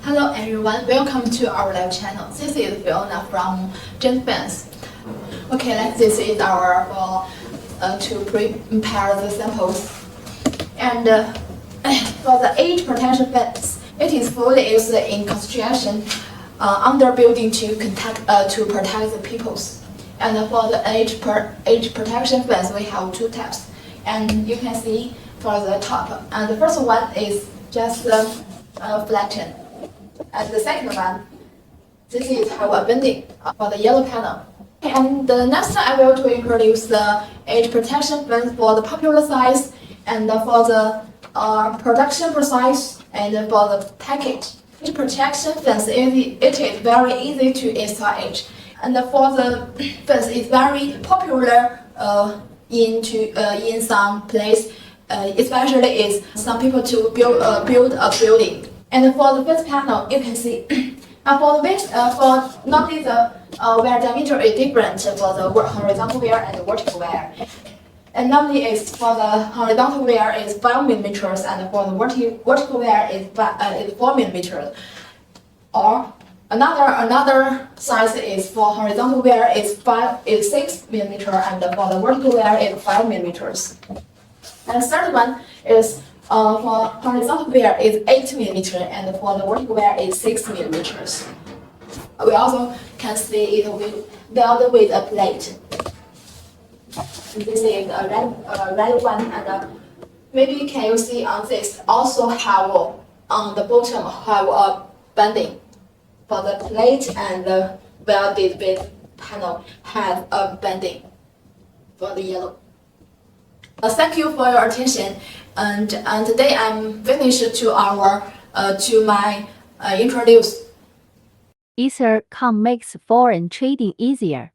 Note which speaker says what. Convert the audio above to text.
Speaker 1: Hello everyone, welcome to our live channel. This is Fiona from Fence. Okay, this is our to prepare the samples. And for the age protection fence, it is fully used in construction under building to protect the peoples. And for the age protection fence, we have two types. And you can see for the top, and the first one is just flattened. And the second one, this is how a bending for the yellow panel. And the next I will to introduce the age protection fence for the popular size and for the production size and for the package. Age protection fence, it is very easy to install. And for the fence, it's very popular in some place, especially is some people to build a building. And for the fence panel, you can see, for normally the wear diameter is different for the horizontal wear and the vertical wear. And normally is for the horizontal wear is 5 millimeters, and for the vertical wear is 4 millimeters. Or another size is for horizontal wear is 6 millimeters, and for the vertical wear is 5 millimeters. And the third one is for horizontal wear is 8 millimeters, and for the vertical wear is 6 millimeters. We also can see it welded with a plate. This is a red one, and maybe can you see on this also have on the bottom have a bending for the plate, and the welded with panel has a bending for the yellow. Thank you for your attention, and today I'm finished to my introduce.
Speaker 2: Ether.com makes foreign trading easier.